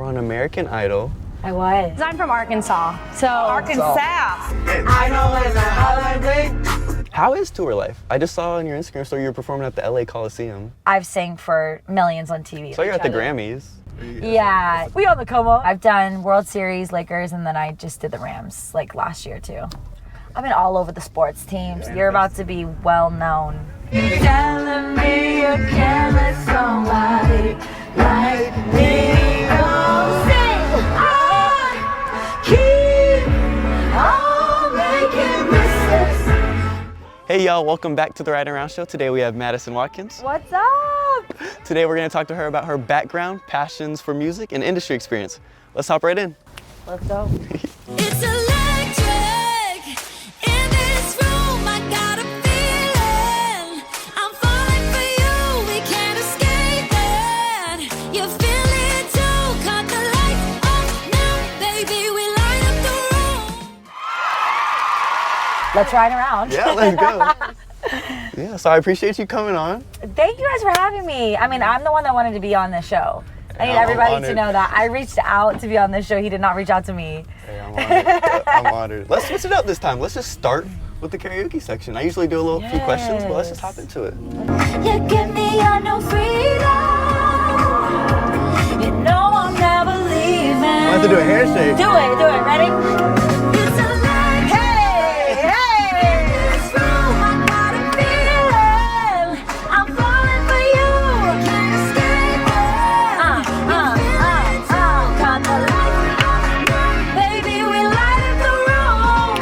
were on American Idol. I was. I'm from Arkansas. So Arkansas. I know it's a holiday. How is tour life? I just saw on your Instagram story you were performing at the LA Coliseum. I've sang for millions on TV. So you're at the Grammys. Yeah, we on the Como. I've done World Series, Lakers, and then I just did the Rams like last year too. I've been all over the sports teams. You're about to be well known. Telling me you can't let somebody like me go. Sing on, keep on making mistakes. Hey y'all, welcome back to the Ridin Around Show. Today we have Madison Watkins. What's up? Today we're going to talk to her about her background, passions for music, and industry experience. Let's hop right in. Let's go. It's electric in this room. I got a feeling I'm falling for you. We can't escape it. You feel it too. Cut the lights off now, baby. We light up the room. Let's ride around. Yeah, let's go. Yeah, so I appreciate you coming on. Thank you guys for having me. I mean, I'm the one that wanted to be on this show. I need everybody to know that. I reached out to be on this show. He did not reach out to me. Hey, I'm honored. I'm honored. Let's switch it up this time. Let's just start with the karaoke section. I usually do a little few questions, but let's just hop into it. You give me a no freedom. You know I'm never leaving. I have to do a handshake. Do it. Ready? It's electric. Hey! In this room, I got a feeling I'm falling for you. Can't escape it. Cut the lights off now, baby. We light up the room.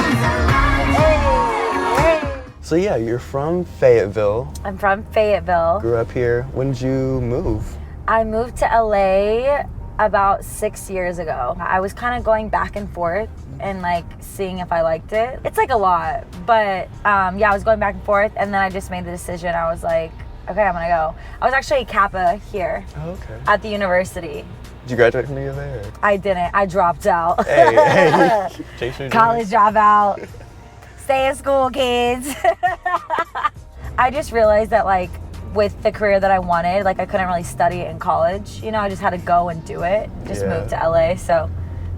Hey. So yeah, you're from Fayetteville. I'm from Fayetteville. Grew up here. When did you move? I moved to LA about 6 years ago. I was kind of going back and forth and like seeing if I liked it. It's like a lot, but yeah, I was going back and forth, and then I just made the decision. I was like, okay, I'm gonna go. I was actually a Kappa here at the university. Did you graduate from the U of A? Or? I didn't. I dropped out. Hey. Chase your College dropout. Stay in school, kids. I just realized that like with the career that I wanted, like I couldn't really study it in college. You know, I just had to go and do it. Just move to LA, so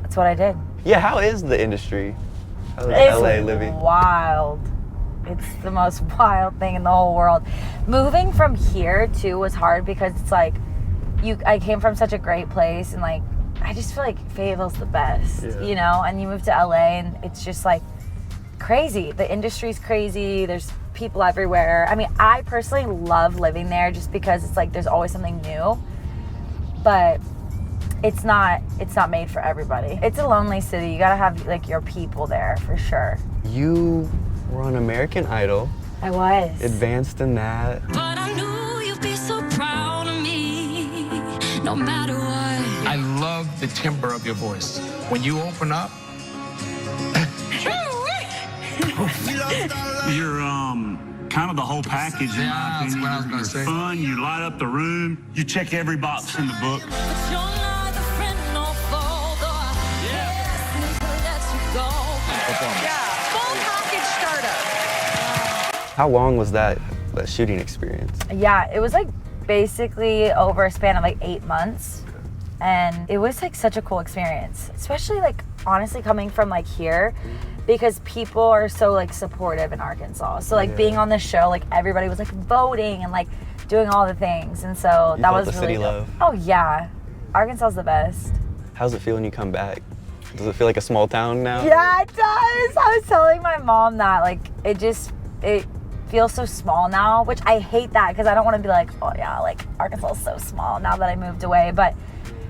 that's what I did. Yeah, how is the industry? How is It's LA living? wild. It's the most wild thing in the whole world. Moving from here too was hard because it's like I came from such a great place, and like I just feel like Fayetteville's the best, you know, and you move to LA and it's just like crazy. The industry's crazy. There's people everywhere. I mean, I personally love living there just because it's like there's always something new, but it's not made for everybody. It's a lonely city. You gotta have like your people there for sure. You were on American Idol. I was. Advanced in that. But I knew you'd be so proud of me, no matter what. I love the timbre of your voice. When you open up, You're kind of the whole package in my that's opinion. what I was gonna say. You're fun, you light up the room, you check every box in the book. But you're not a friend, no foe, though I hesitate to let you go. full package startup. How long was that shooting experience? Yeah, it was like basically over a span of like 8 months. And it was like such a cool experience, especially like honestly coming from like here, because people are so like supportive in Arkansas. So like being on this show, like everybody was like voting and like doing all the things. And so that was the really city dope. love. Oh yeah, Arkansas's the best. How's it feel when you come back? Does it feel like a small town now? Yeah, it does. I was telling my mom that like it feels so small now, which I hate that because I don't want to be like, oh yeah, like Arkansas is so small now that I moved away. But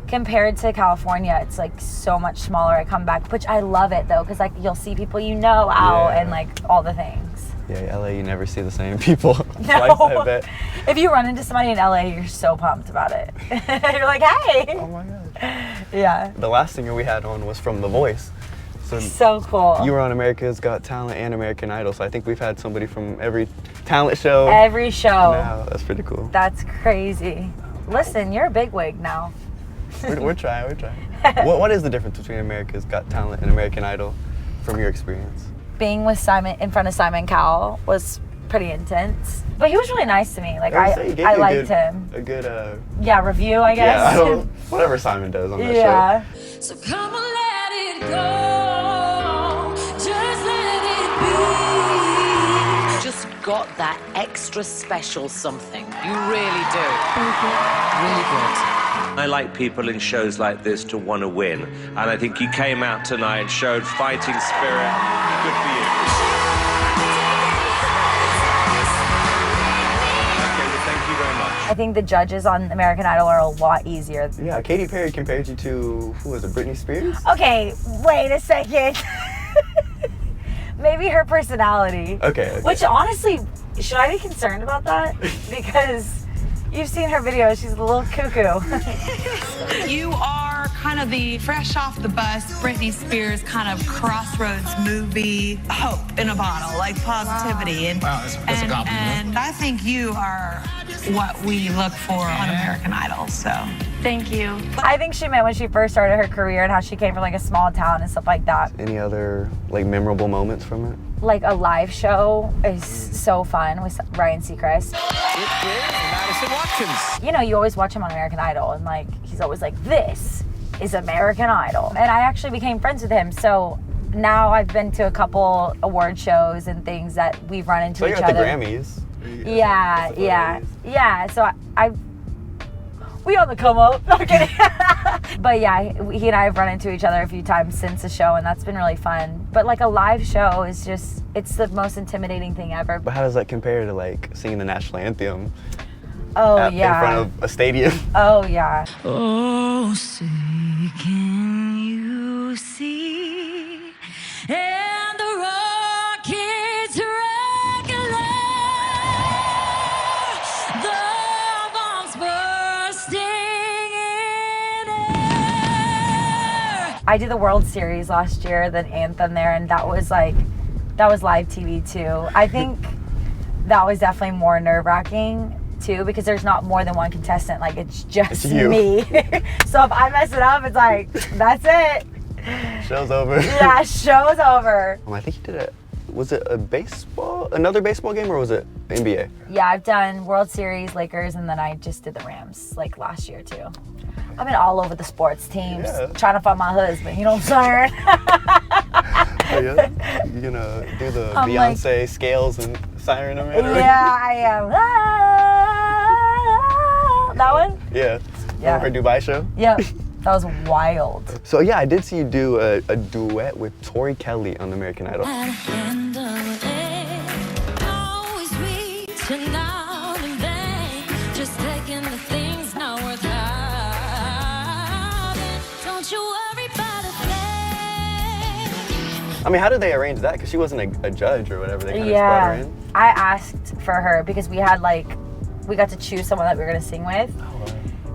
compared to California, it's like so much smaller. I come back, which I love it though, because like you'll see people you know out and like all the things. Yeah, LA, you never see the same people. No. Twice, I bet. If you run into somebody in LA, you're so pumped about it. You're like, hey. Oh my God. Yeah. The last singer we had on was from The Voice. So cool. You were on America's Got Talent and American Idol, so I think we've had somebody from every talent show. Every show. Now, that's pretty cool. That's crazy. Listen, you're a bigwig now. We're trying. What is the difference between America's Got Talent and American Idol from your experience? Being with Simon, in front of Simon Cowell, was pretty intense. But he was really nice to me. Like He gave I you liked him. A good Review, I guess. Yeah, I don't, whatever Simon does on that show. So come on, let it go. Just let it be. Just got that extra special something. You really do. Really good. I like people in shows like this to want to win. And I think you came out tonight and showed fighting spirit. Good for you. Okay, well, thank you very much. I think the judges on American Idol are a lot easier. Yeah, Katy Perry compared you to, who was it, Britney Spears? Okay, wait a second. Maybe her personality. Okay. Which honestly, should I be concerned about that? Because you've seen her videos, she's a little cuckoo. You are kind of the fresh off the bus Britney Spears kind of crossroads movie hope in a bottle, like positivity. Wow, that's a compliment. And I think you are what we look for on American Idol, so thank you. I think she meant when she first started her career and how she came from like a small town and stuff like that. Any other like memorable moments from it? Like a live show is so fun with Ryan Seacrest. It is Madison Watkins. You know, you always watch him on American Idol and like he's always like, this is American Idol. And I actually became friends with him. So now I've been to a couple award shows and things that we've run into each you're other. at the Grammys. Yeah. So we on the come up. No, I'm kidding. But yeah, he and I have run into each other a few times since the show, and that's been really fun. But like a live show is just, it's the most intimidating thing ever. But how does that compare to like singing the national anthem in front of a stadium? Oh yeah. Oh, say, can you see? And the rocket's regular. The bombs bursting in air. I did the World Series last year, the Anthem there, and that was live TV too. I think that was definitely more nerve-wracking too, because there's not more than one contestant. Like it's just me. So if I mess it up, it's like, that's it. Show's over. Yeah, show's over. I think you did it. Was it another baseball game, or was it NBA? Yeah, I've done World Series, Lakers, and then I just did the Rams like last year too. I've been all over the sports teams trying to find my husband, you know what I'm saying? You gonna do the Beyonce scales and siren them in? Yeah, I am. That one? Yeah. Her Dubai show? Yep. That was wild. So yeah, I did see you do a duet with Tori Kelly on American Idol. I mean, how did they arrange that? Because she wasn't a judge or whatever. They kind of brought her in. I asked for her because we got to choose someone that we were going to sing with.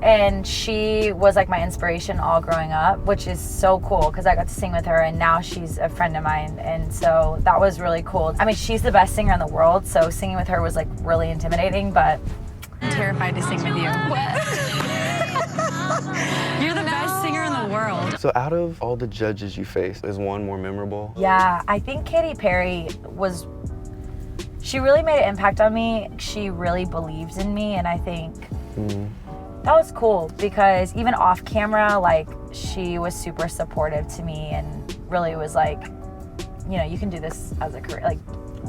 And she was like my inspiration all growing up, which is so cool because I got to sing with her and now she's a friend of mine. And so that was really cool. I mean, she's the best singer in the world, so singing with her was like really intimidating, but I'm terrified to sing with you. You're the best singer in the world. So out of all the judges you faced, is one more memorable? Yeah, I think Katy Perry she really made an impact on me. She really believes in me, and I think that was cool because even off camera, like she was super supportive to me and really was like, you know, you can do this as a career. Like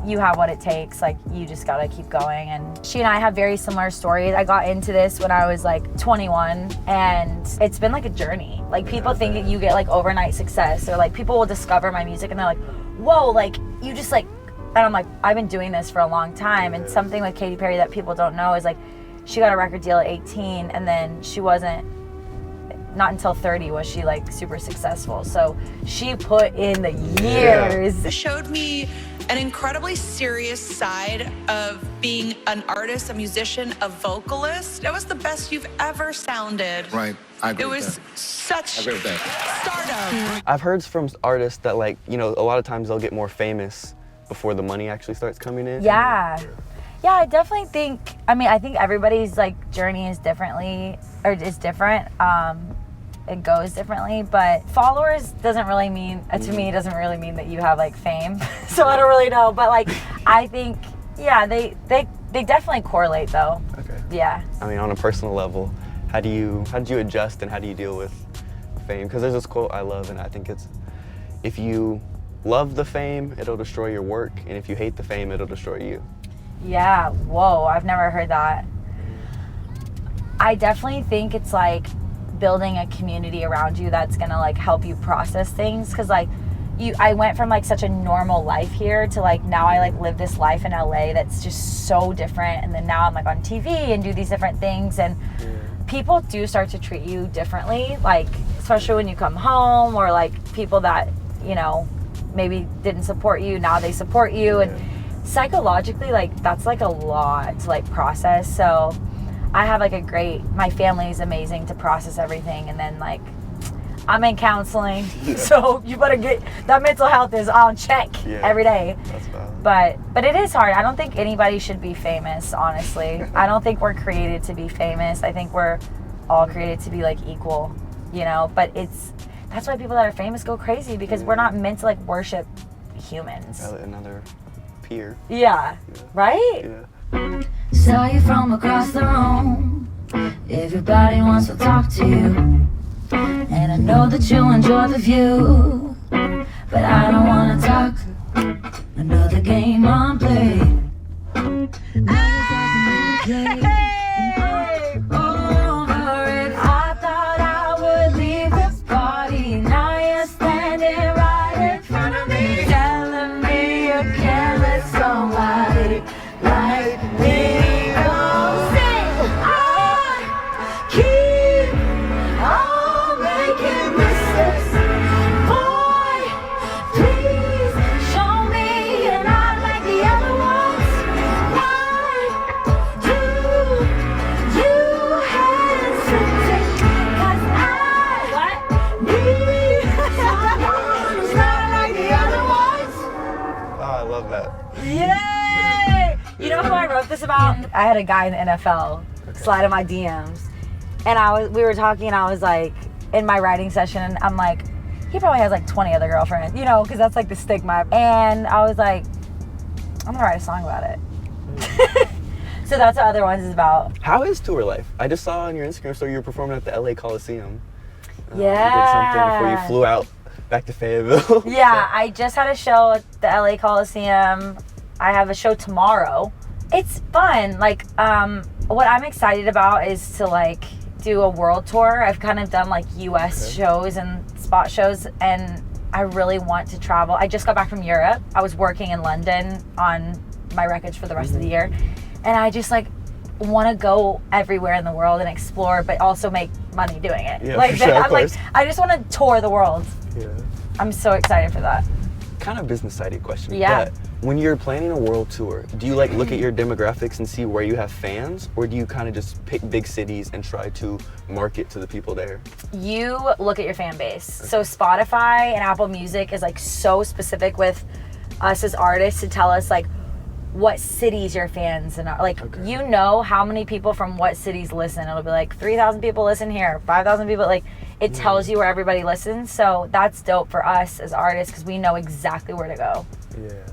you have what it takes. Like you just gotta keep going. And she and I have very similar stories. I got into this when I was like 21 and it's been like a journey. Like people think that you get like overnight success or like people will discover my music and they're like, whoa, like you just like, and I'm like, I've been doing this for a long time. And something with Katy Perry that people don't know is like, she got a record deal at 18 and then she wasn't, not until 30 was she like super successful. So she put in the years. It showed me an incredibly serious side of being an artist, a musician, a vocalist. That was the best you've ever sounded. Right, I agree It with was that. such I agree with that. stardom. I've heard from artists that like, you know, a lot of times they'll get more famous before the money actually starts coming in. Yeah, I definitely think, I think everybody's like journey is different. It goes differently, but followers doesn't really mean, to me, it doesn't really mean that you have like fame. So I don't really know, but like, I think Yeah, they definitely correlate though. Okay. Yeah. I mean, on a personal level, how did you adjust and how do you deal with fame? Because there's this quote I love, and I think it's, if you love the fame, it'll destroy your work, and if you hate the fame, it'll destroy you. Yeah, whoa, I've never heard that. I definitely think it's like building a community around you that's gonna like help you process things, because like I went from like such a normal life here to like now I like live this life in LA that's just so different, and then now I'm like on TV and do these different things, and people do start to treat you differently, like especially when you come home, or like people that, you know, maybe didn't support you, now they support you, and psychologically like that's like a lot to like process. So I have like my family is amazing to process everything, and then like I'm in counseling, so you better get that mental health is on check every day. That's valid. But it is hard. I don't think anybody should be famous, honestly. I don't think we're created to be famous. I think we're all created to be like equal, you know. But that's why people that are famous go crazy, because we're not meant to like worship humans. Another peer. Yeah. Right? Yeah. Saw you from across the room. Everybody wants to talk to you. And I know that you enjoy the view, but I don't wanna talk. Another game on play. Over it. I thought I would leave this party. Now you're standing right in front of me, telling me you can't let somebody like me go. Sing. I keep on making mistakes. Boy, please show me you're not like the other ones. Why do you hesitate? 'Cause I need someone who's not like the other ones. Oh, I love that. Yay! You know who I wrote this about? I had a guy in the NFL slide in my DMs, and we were talking, and I was like, in my writing session, and I'm like, he probably has like 20 other girlfriends, you know, because that's like the stigma. And I was like, I'm gonna write a song about it. So that's what Other Ones is about. How is tour life? I just saw on your Instagram story you were performing at the LA Coliseum. Yeah. You did something before you flew out back to Fayetteville. Yeah, I just had a show at the LA Coliseum. I have a show tomorrow. It's fun. Like, what I'm excited about is to like do a world tour. I've kind of done like US shows and spot shows, and I really want to travel. I just got back from Europe. I was working in London on my records for the rest of the year, and I just like want to go everywhere in the world and explore, but also make money doing it. Yeah, like, for sure, I'm like, I just want to tour the world. Yeah. I'm so excited for that. Kind of business-sided question. Yeah. But when you're planning a world tour, do you like look at your demographics and see where you have fans, or do you kind of just pick big cities and try to market to the people there? You look at your fan base. So Spotify and Apple Music is like so specific with us as artists to tell us like what cities your fans and like you know how many people from what cities listen. It'll be like 3,000 people listen here, 5,000 people, like it tells you where everybody listens. So that's dope for us as artists because we know exactly where to go.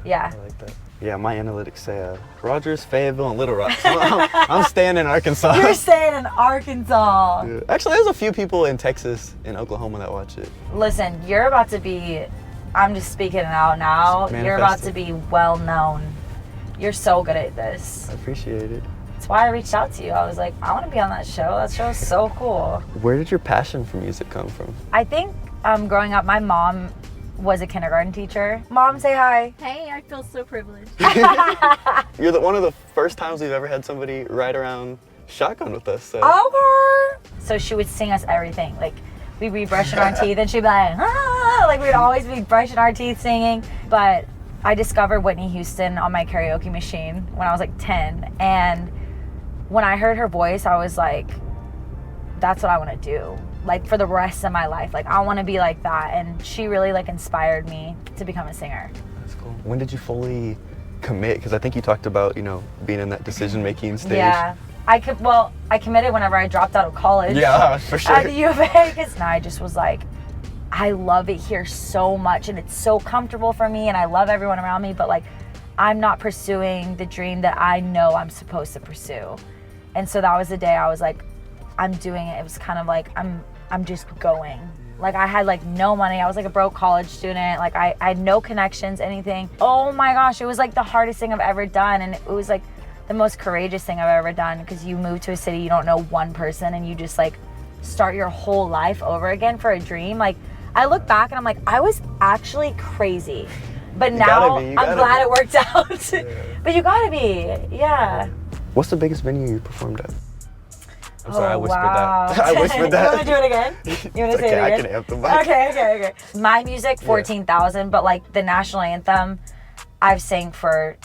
Yeah. I like that. Yeah, my analytics say Rogers, Fayetteville, and Little Rock. So I'm staying in Arkansas. You're staying in Arkansas. Yeah. Actually, there's a few people in Texas and Oklahoma that watch it. Listen, you're about to be, I'm just speaking it out now, you're about to be well known. You're so good at this. I appreciate it. That's why I reached out to you. I was like, I want to be on that show. That show is so cool. Where did your passion for music come from? I think growing up, my mom was a kindergarten teacher. Mom, say hi. Hey, I feel so privileged. You're one of the first times we've ever had somebody ride around shotgun with us. So. Okay. So she would sing us everything. Like, we'd be brushing our teeth and she'd be like, ah! Like, we'd always be brushing our teeth singing. But I discovered Whitney Houston on my karaoke machine when I was like 10. And when I heard her voice, I was like, that's what I want to do. Like for the rest of my life. Like I want to be like that. And she really like inspired me to become a singer. That's cool. When did you fully commit? Because I think you talked about, being in that decision-making stage. Yeah. I committed whenever I dropped out of college. Yeah, for sure. At the U of A. Because I just was like, I love it here so much and it's so comfortable for me and I love everyone around me, but like I'm not pursuing the dream that I know I'm supposed to pursue. And so that was the day I was like, I'm doing it. It was kind of like, I'm just going. Like I had like no money. I was like a broke college student. Like I had no connections, anything. Oh my gosh, it was like the hardest thing I've ever done. And it was like the most courageous thing I've ever done, because you move to a city, you don't know one person, and you just like start your whole life over again for a dream. Like I look back and I'm like, I was actually crazy. But now I'm glad it worked out. Yeah. But you gotta be, yeah. What's the biggest venue you performed at? I'm sorry, I whispered wow. that. I whispered that. You wanna do it again? You wanna say it again? I can amp the mic. Okay. My music, 14,000, but like the national anthem, I've sang for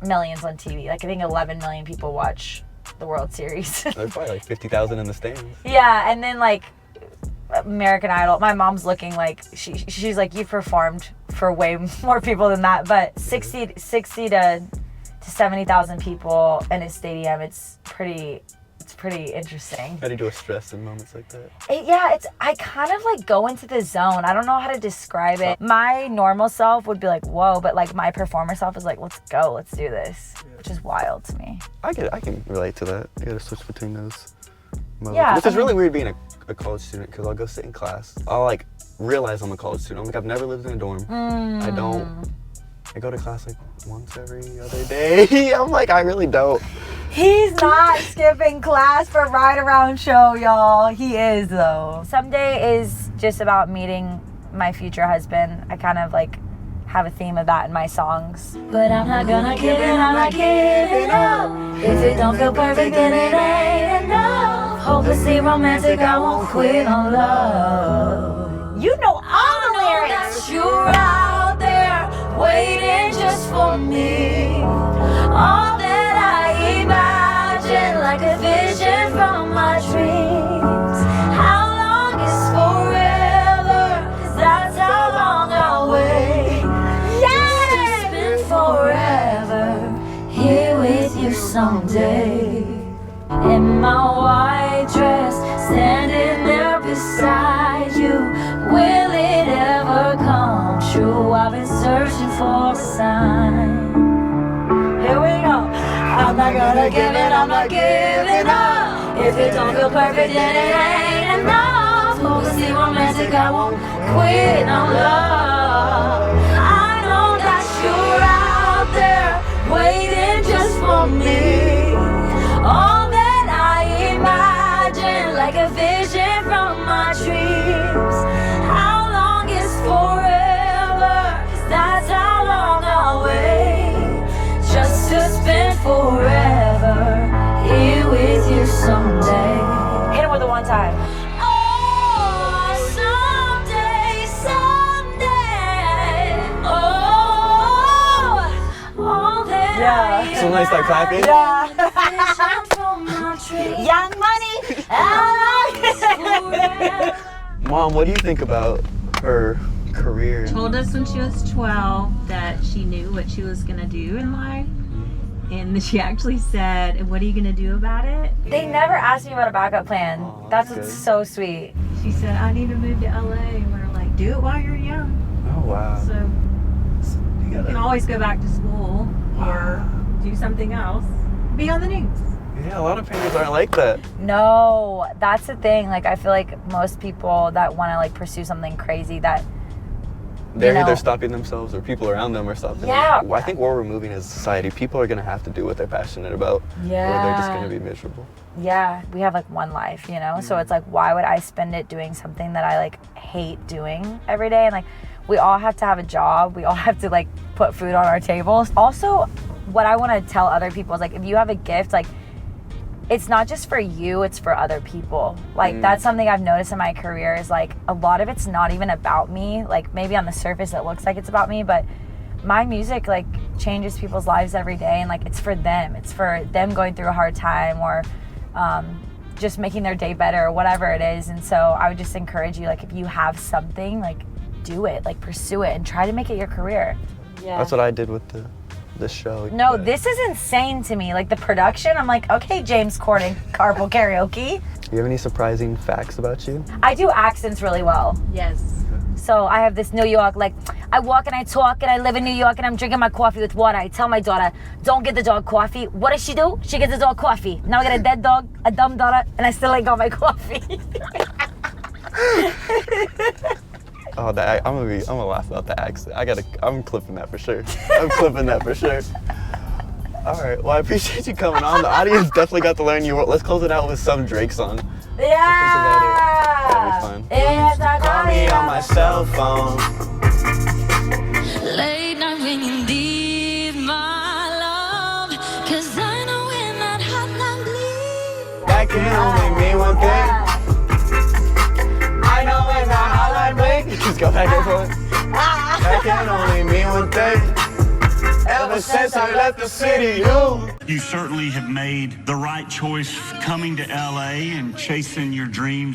millions on TV. Like I think 11 million people watch the World Series. There's probably like 50,000 in the stands. Yeah, and then like American Idol, my mom's looking like, she's like, you've performed for way more people than that, but 60 to 70,000 people in a stadium, it's pretty interesting. How do you do a stress in moments like that? I kind of like go into the zone. I don't know how to describe it. My normal self would be like, whoa, but like my performer self is like, let's go, let's do this, which is wild to me. I can relate to that. You gotta switch between those moments. Yeah, Which is really weird being a college student, because I'll go sit in class. I'll like realize I'm a college student. I'm like, I've never lived in a dorm. I go to class like once every other day. I'm like, I really don't. He's not skipping class for Ride Around Show, y'all. He is though. Someday is just about meeting my future husband. I kind of like have a theme of that in my songs. But I'm not gonna give it, I'm not giving up. If it don't feel perfect, then it ain't enough. Hopelessly romantic, I won't quit on love. You know all the lyrics. That you're out there waiting just for me. All that I imagine, like a vision from my dreams. How long is forever? 'Cause that's how long I'll wait. Yes! It's been forever here with you someday. In my white dress, standing there beside you. Will it ever come true? I've been searching for a sign. Here we go. I'm not gonna give it, I'm not giving up. If it don't feel perfect, then it ain't enough. Hopelessly romantic, I won't quit on love. I know that you're out there waiting just for me. All that I imagine, like a vision from my dreams. How long is forever? 'Cause that's how long I'll wait. Just to spend forever here with you someday. Hit it with it one time. Oh, someday, oh, all that. Yeah. So nice, like clapping. Yeah. Young Money. Mom, what do you think about her career? Told us when she was 12 that she knew what she was gonna do in life, and she actually said, "What are you gonna do about it?" They never asked me about a backup plan. Oh, that's good. so sweet. She said, "I need to move to LA," and we're like, "Do it while you're young." Oh wow. So you can always go back to school or do something else. Be on the news. Yeah, a lot of parents aren't like that. No, that's the thing. Like, I feel like most people that want to like pursue something crazy, that they're either stopping themselves or people around them are stopping them. Yeah. I think where we're moving as a society, people are gonna have to do what they're passionate about, or they're just gonna be miserable. Yeah, we have like one life, you know? So it's like, why would I spend it doing something that I like hate doing every day? And like, we all have to have a job. We all have to like put food on our tables. Also, what I want to tell other people is like, if you have a gift, like, it's not just for you, it's for other people. Like, that's something I've noticed in my career is like, a lot of it's not even about me. Like, maybe on the surface it looks like it's about me, but my music like changes people's lives every day, and like, it's for them. It's for them going through a hard time, or just making their day better, or whatever it is. And so I would just encourage you, like, if you have something, like, do it, like, pursue it and try to make it your career. Yeah. That's what I did with the show. No, this is insane to me. Like, the production, I'm like, okay, James Corden, Carpool Karaoke. Do you have any surprising facts about you? I do accents really well. Yes. So I have this New York, like, I walk and I talk and I live in New York and I'm drinking my coffee with water. I tell my daughter, don't get the dog coffee. What does she do? She gets the dog coffee. Now I got a dead dog, a dumb daughter, and I still ain't got my coffee. Oh, I'm gonna laugh about the accent. I'm clipping that for sure. I'm clipping that for sure. All right, well, I appreciate you coming on. The audience definitely got to learn your world. Let's close it out with some Drake song. Yeah! That'll be fun. Call me on my cell phone. Late night when you need my love, 'cause I know when that hotline bleeds. That can only mean one thing. I know when that hotline bling. Just go back and forth. That can only mean one thing. Ever since I left the city, You certainly have made the right choice coming to LA and chasing your dreams.